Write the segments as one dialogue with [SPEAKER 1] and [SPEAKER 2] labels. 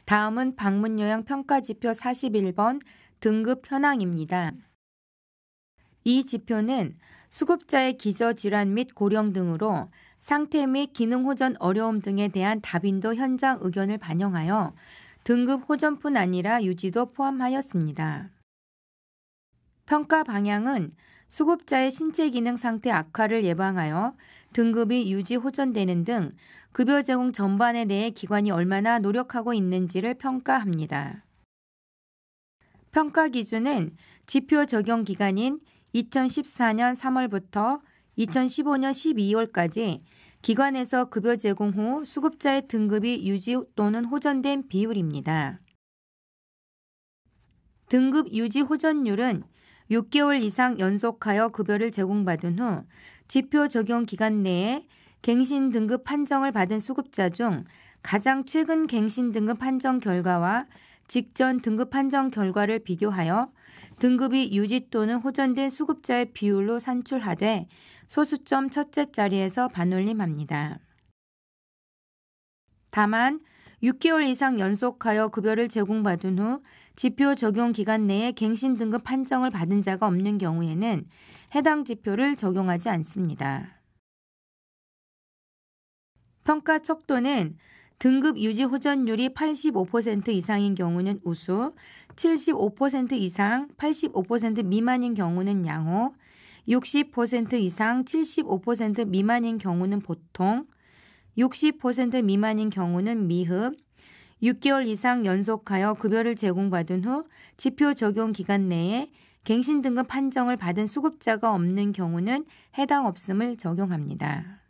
[SPEAKER 1] 다음은 방문요양 평가지표 41번 등급 현황입니다. 이 지표는 수급자의 기저질환 및 고령 등으로 상태 및 기능 호전 어려움 등에 대한 다빈도 현장 의견을 반영하여 등급 호전뿐 아니라 유지도 포함하였습니다. 평가 방향은 수급자의 신체 기능 상태 악화를 예방하여 등급이 유지 호전되는 등 급여 제공 전반에 대해 기관이 얼마나 노력하고 있는지를 평가합니다. 평가 기준은 지표 적용 기간인 2014년 3월부터 2015년 12월까지 기관에서 급여 제공 후 수급자의 등급이 유지 또는 호전된 비율입니다. 등급 유지 호전율은 6개월 이상 연속하여 급여를 제공받은 후 지표 적용 기간 내에 갱신 등급 판정을 받은 수급자 중 가장 최근 갱신 등급 판정 결과와 직전 등급 판정 결과를 비교하여 등급이 유지 또는 호전된 수급자의 비율로 산출하되 소수점 첫째 자리에서 반올림합니다. 다만 6개월 이상 연속하여 급여를 제공받은 후 지표 적용 기간 내에 갱신 등급 판정을 받은 자가 없는 경우에는 해당 지표를 적용하지 않습니다. 평가 척도는 등급 유지 호전율이 85% 이상인 경우는 우수, 75% 이상 85% 미만인 경우는 양호, 60% 이상 75% 미만인 경우는 보통, 60% 미만인 경우는 미흡, 6개월 이상 연속하여 급여를 제공받은 후 지표 적용 기간 내에 갱신 등급 판정을 받은 수급자가 없는 경우는 해당 없음을 적용합니다.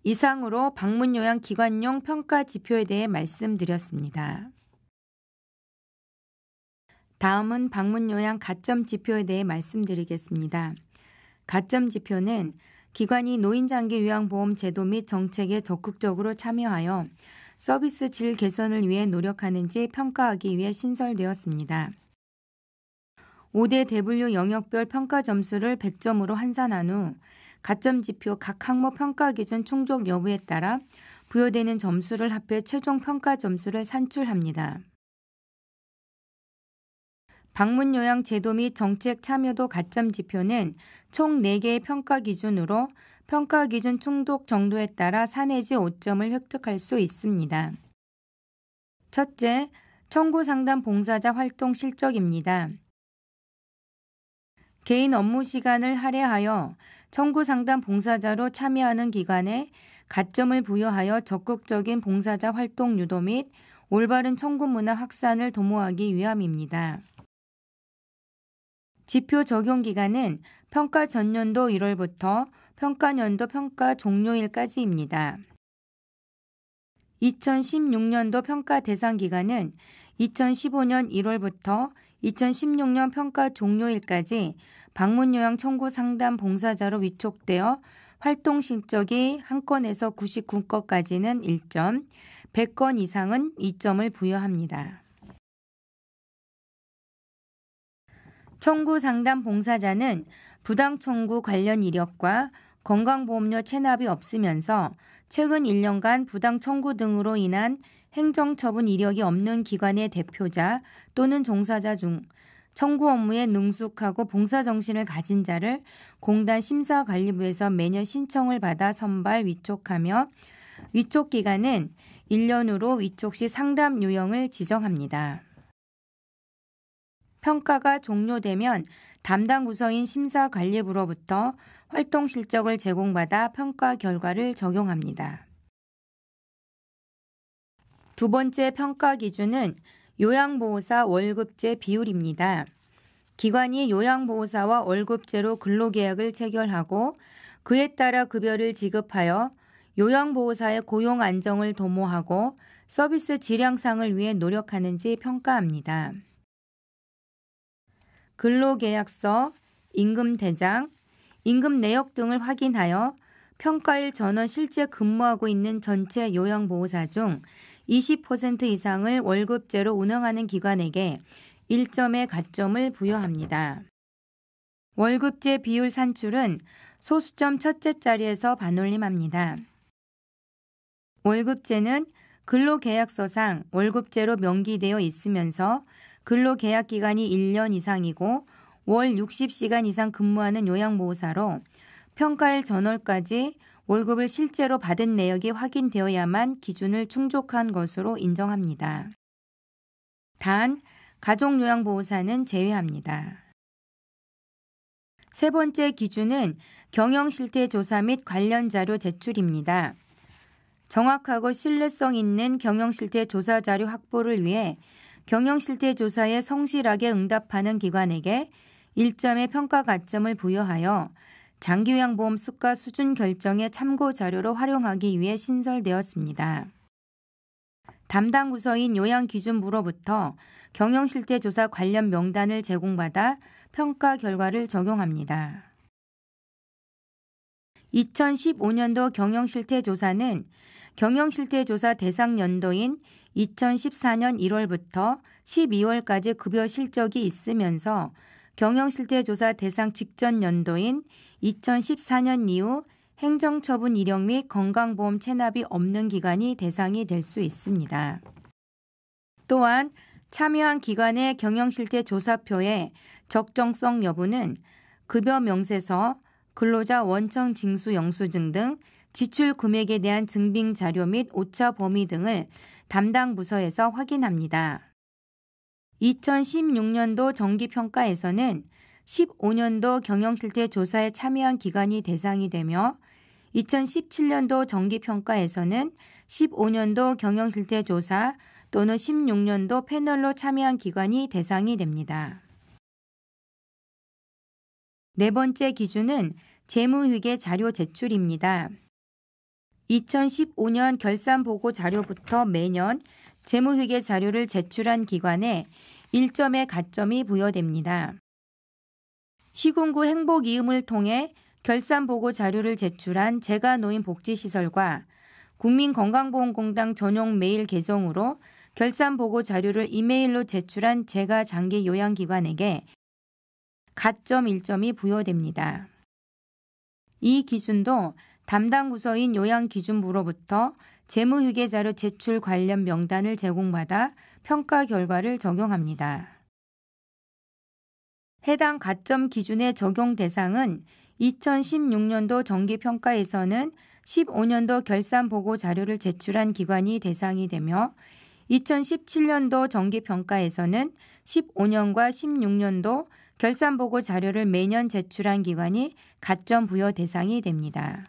[SPEAKER 1] 이상으로 방문요양 기관용 평가 지표에 대해 말씀드렸습니다. 다음은 방문요양 가점 지표에 대해 말씀드리겠습니다. 가점 지표는 기관이 노인장기 요양보험 제도 및 정책에 적극적으로 참여하여 서비스 질 개선을 위해 노력하는지 평가하기 위해 신설되었습니다. 5대 대분류 영역별 평가 점수를 100점으로 환산한 후 가점 지표 각 항목 평가 기준 충족 여부에 따라 부여되는 점수를 합해 최종 평가 점수를 산출합니다. 방문요양 제도 및 정책 참여도 가점 지표는 총 4개의 평가 기준으로 평가 기준 충족 정도에 따라 4 내지 5점을 획득할 수 있습니다. 첫째, 청구 상담 봉사자 활동 실적입니다. 개인 업무 시간을 할애하여 청구 상담 봉사자로 참여하는 기관에 가점을 부여하여 적극적인 봉사자 활동 유도 및 올바른 청구 문화 확산을 도모하기 위함입니다. 지표 적용 기간은 평가 전년도 1월부터 평가년도 평가 종료일까지입니다. 2016년도 평가 대상 기간은 2015년 1월부터 2016년 평가 종료일까지 방문요양 청구 상담 봉사자로 위촉되어 활동 실적이 한 건에서 99건까지는 1점, 100건 이상은 2점을 부여합니다. 청구 상담 봉사자는 부당 청구 관련 이력과 건강보험료 체납이 없으면서 최근 1년간 부당 청구 등으로 인한 행정처분 이력이 없는 기관의 대표자 또는 종사자 중 청구 업무에 능숙하고 봉사정신을 가진 자를 공단 심사관리부에서 매년 신청을 받아 선발 위촉하며 위촉 기간은 1년으로 위촉 시 상담 요형을 지정합니다. 평가가 종료되면 담당 부서인 심사관리부로부터 활동 실적을 제공받아 평가 결과를 적용합니다. 두 번째 평가 기준은 요양보호사 월급제 비율입니다. 기관이 요양보호사와 월급제로 근로계약을 체결하고 그에 따라 급여를 지급하여 요양보호사의 고용 안정을 도모하고 서비스 질향상을 위해 노력하는지 평가합니다. 근로계약서, 임금대장, 임금 내역 등을 확인하여 평가일 전원 실제 근무하고 있는 전체 요양보호사 중 20% 이상을 월급제로 운영하는 기관에게 1점의 가점을 부여합니다. 월급제 비율 산출은 소수점 첫째 자리에서 반올림합니다. 월급제는 근로계약서상 월급제로 명기되어 있으면서 근로계약 기간이 1년 이상이고 월 60시간 이상 근무하는 요양보호사로 평가일 전월까지 월급을 실제로 받은 내역이 확인되어야만 기준을 충족한 것으로 인정합니다. 단, 가족요양보호사는 제외합니다. 세 번째 기준은 경영실태조사 및 관련 자료 제출입니다. 정확하고 신뢰성 있는 경영실태조사 자료 확보를 위해 경영실태조사에 성실하게 응답하는 기관에게 1점의 평가 가점을 부여하여 장기요양보험 수가 수준 결정의 참고 자료로 활용하기 위해 신설되었습니다. 담당 부서인 요양기준부로부터 경영실태조사 관련 명단을 제공받아 평가 결과를 적용합니다. 2015년도 경영실태조사는 경영실태조사 대상 연도인 2014년 1월부터 12월까지 급여 실적이 있으면서 경영실태조사 대상 직전 연도인 2014년 이후 행정처분 이력 및 건강보험 체납이 없는 기관이 대상이 될 수 있습니다. 또한 참여한 기관의 경영실태조사표의 적정성 여부는 급여 명세서, 근로자 원청 징수 영수증 등 지출 금액에 대한 증빙 자료 및 오차 범위 등을 담당 부서에서 확인합니다. 2016년도 정기평가에서는 15년도 경영실태조사에 참여한 기관이 대상이 되며 2017년도 정기평가에서는 15년도 경영실태조사 또는 16년도 패널로 참여한 기관이 대상이 됩니다. 네 번째 기준은 재무회계 자료 제출입니다. 2015년 결산보고 자료부터 매년 재무회계 자료를 제출한 기관에 1점의 가점이 부여됩니다. 시군구 행복이음을 통해 결산보고 자료를 제출한 재가노인복지시설과 국민건강보험공단 전용 메일 계정으로 결산보고 자료를 이메일로 제출한 재가장기요양기관에게 가점 1점이 부여됩니다. 이 기준도 담당 부서인 요양기준부로부터 재무회계 자료 제출 관련 명단을 제공받아 평가 결과를 적용합니다. 해당 가점 기준의 적용 대상은 2016년도 정기평가에서는 15년도 결산보고 자료를 제출한 기관이 대상이 되며 2017년도 정기평가에서는 15년과 16년도 결산보고 자료를 매년 제출한 기관이 가점 부여 대상이 됩니다.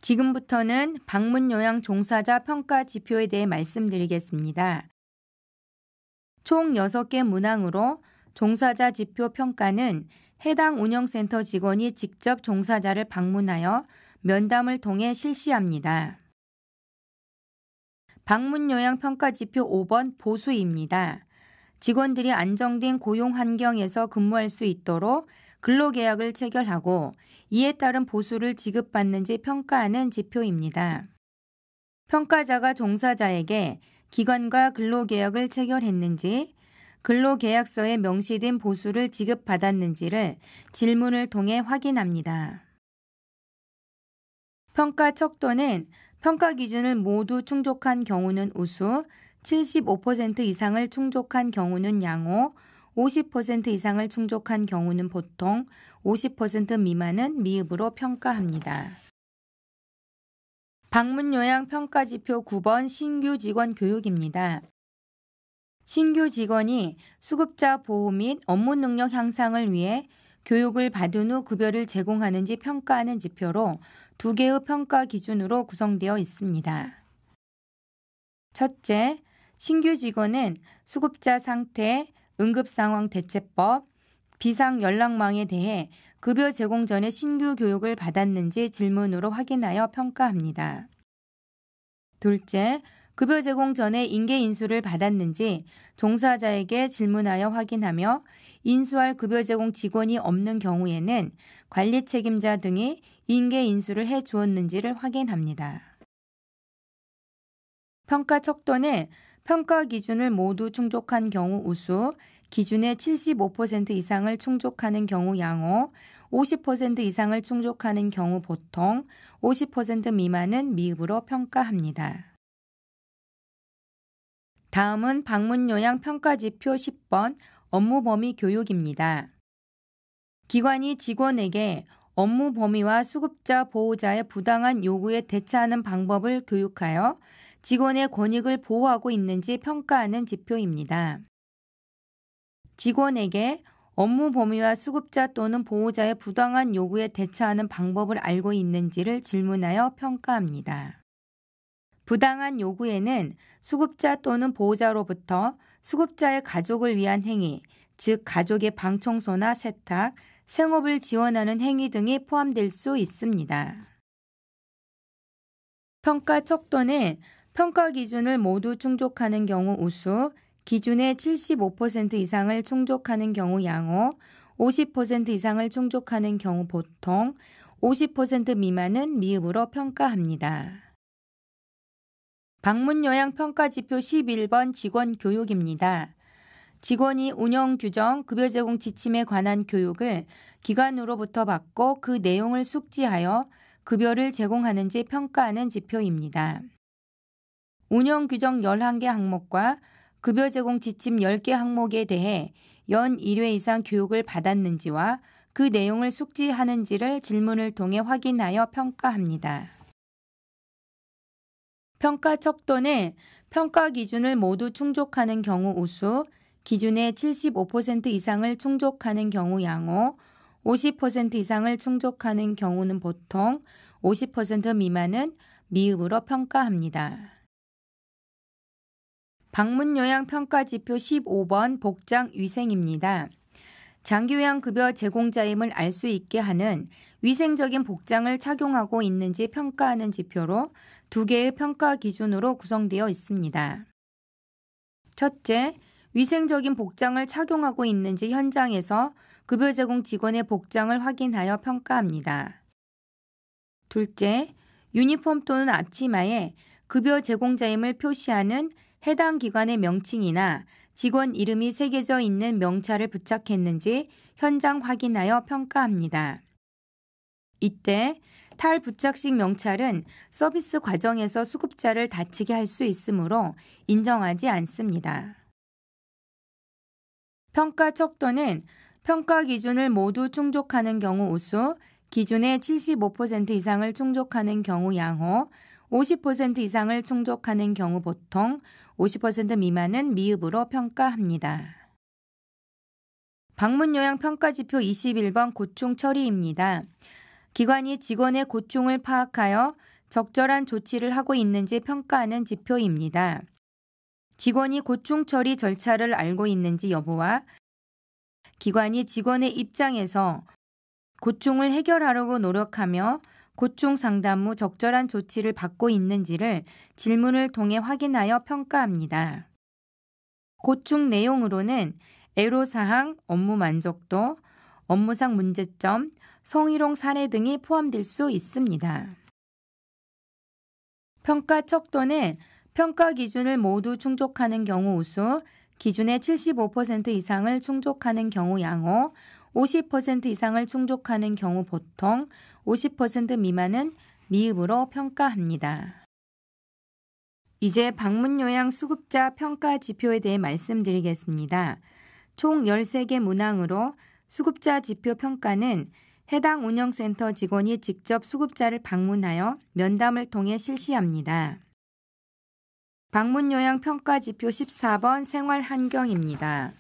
[SPEAKER 1] 지금부터는 방문요양 종사자 평가 지표에 대해 말씀드리겠습니다. 총 6개 문항으로 종사자 지표 평가는 해당 운영센터 직원이 직접 종사자를 방문하여 면담을 통해 실시합니다. 방문요양 평가 지표 5번 보수입니다. 직원들이 안정된 고용 환경에서 근무할 수 있도록 근로계약을 체결하고 이에 따른 보수를 지급받는지 평가하는 지표입니다. 평가자가 종사자에게 기관과 근로계약을 체결했는지, 근로계약서에 명시된 보수를 지급받았는지를 질문을 통해 확인합니다. 평가 척도는 평가 기준을 모두 충족한 경우는 우수, 75% 이상을 충족한 경우는 양호, 50% 이상을 충족한 경우는 보통, 50% 미만은 미흡으로 평가합니다. 방문요양 평가지표 9번 신규 직원 교육입니다. 신규 직원이 수급자 보호 및 업무 능력 향상을 위해 교육을 받은 후 급여를 제공하는지 평가하는 지표로 2개의 평가 기준으로 구성되어 있습니다. 첫째, 신규 직원은 수급자 상태, 응급상황 대처법, 비상연락망에 대해 급여 제공 전에 신규 교육을 받았는지 질문으로 확인하여 평가합니다. 둘째, 급여 제공 전에 인계 인수를 받았는지 종사자에게 질문하여 확인하며 인수할 급여 제공 직원이 없는 경우에는 관리 책임자 등이 인계 인수를 해 주었는지를 확인합니다. 평가 척도는 평가 기준을 모두 충족한 경우 우수, 기준의 75% 이상을 충족하는 경우 양호, 50% 이상을 충족하는 경우 보통, 50% 미만은 미흡으로 평가합니다. 다음은 방문 요양 평가지표 10번 업무 범위 교육입니다. 기관이 직원에게 업무 범위와 수급자 보호자의 부당한 요구에 대처하는 방법을 교육하여 직원의 권익을 보호하고 있는지 평가하는 지표입니다. 직원에게 업무 범위와 수급자 또는 보호자의 부당한 요구에 대처하는 방법을 알고 있는지를 질문하여 평가합니다. 부당한 요구에는 수급자 또는 보호자로부터 수급자의 가족을 위한 행위, 즉 가족의 방 청소나 세탁, 생업을 지원하는 행위 등이 포함될 수 있습니다. 평가 척도는 평가 기준을 모두 충족하는 경우 우수, 기준의 75% 이상을 충족하는 경우 양호, 50% 이상을 충족하는 경우 보통, 50% 미만은 미흡으로 평가합니다. 방문 요양 평가 지표 11번 직원 교육입니다. 직원이 운영 규정, 급여 제공 지침에 관한 교육을 기관으로부터 받고 그 내용을 숙지하여 급여를 제공하는지 평가하는 지표입니다. 운영 규정 11개 항목과 급여 제공 지침 10개 항목에 대해 연 1회 이상 교육을 받았는지와 그 내용을 숙지하는지를 질문을 통해 확인하여 평가합니다. 평가 척도는 평가 기준을 모두 충족하는 경우 우수, 기준의 75% 이상을 충족하는 경우 양호, 50% 이상을 충족하는 경우는 보통, 50% 미만은 미흡으로 평가합니다. 방문 요양 평가 지표 15번 복장 위생입니다. 장기요양 급여 제공자임을 알 수 있게 하는 위생적인 복장을 착용하고 있는지 평가하는 지표로 2개의 평가 기준으로 구성되어 있습니다. 첫째, 위생적인 복장을 착용하고 있는지 현장에서 급여 제공 직원의 복장을 확인하여 평가합니다. 둘째, 유니폼 또는 앞치마에 급여 제공자임을 표시하는 해당 기관의 명칭이나 직원 이름이 새겨져 있는 명찰을 부착했는지 현장 확인하여 평가합니다. 이때 탈부착식 명찰은 서비스 과정에서 수급자를 다치게 할 수 있으므로 인정하지 않습니다. 평가 척도는 평가 기준을 모두 충족하는 경우 우수, 기준의 75% 이상을 충족하는 경우 양호, 50% 이상을 충족하는 경우 보통, 50% 미만은 미흡으로 평가합니다. 방문 요양 평가 지표 21번 고충 처리입니다. 기관이 직원의 고충을 파악하여 적절한 조치를 하고 있는지 평가하는 지표입니다. 직원이 고충 처리 절차를 알고 있는지 여부와 기관이 직원의 입장에서 고충을 해결하려고 노력하며 고충 상담 후 적절한 조치를 받고 있는지를 질문을 통해 확인하여 평가합니다. 고충 내용으로는 애로사항, 업무 만족도, 업무상 문제점, 성희롱 사례 등이 포함될 수 있습니다. 평가 척도는 평가 기준을 모두 충족하는 경우 우수, 기준의 75% 이상을 충족하는 경우 양호, 50% 이상을 충족하는 경우 보통, 50% 미만은 미흡으로 평가합니다. 이제 방문 요양 수급자 평가 지표에 대해 말씀드리겠습니다. 총 13개 문항으로 수급자 지표 평가는 해당 운영센터 직원이 직접 수급자를 방문하여 면담을 통해 실시합니다. 방문 요양 평가 지표 14번 생활 환경입니다.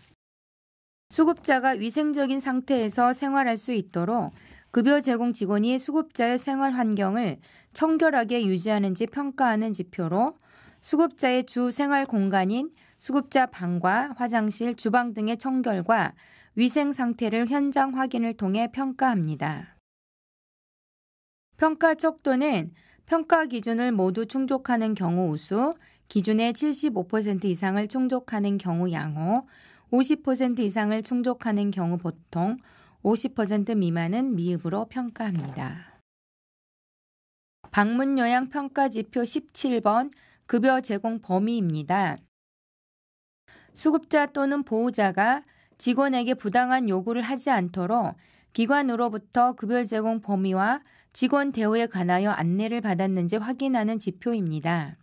[SPEAKER 1] 수급자가 위생적인 상태에서 생활할 수 있도록 급여 제공 직원이 수급자의 생활 환경을 청결하게 유지하는지 평가하는 지표로 수급자의 주 생활 공간인 수급자 방과 화장실, 주방 등의 청결과 위생 상태를 현장 확인을 통해 평가합니다. 평가 척도는 평가 기준을 모두 충족하는 경우 우수, 기준의 75% 이상을 충족하는 경우 양호, 50% 이상을 충족하는 경우 보통, 50% 미만은 미흡으로 평가합니다. 방문 요양 평가 지표 17번 급여 제공 범위입니다. 수급자 또는 보호자가 직원에게 부당한 요구를 하지 않도록 기관으로부터 급여 제공 범위와 직원 대우에 관하여 안내를 받았는지 확인하는 지표입니다.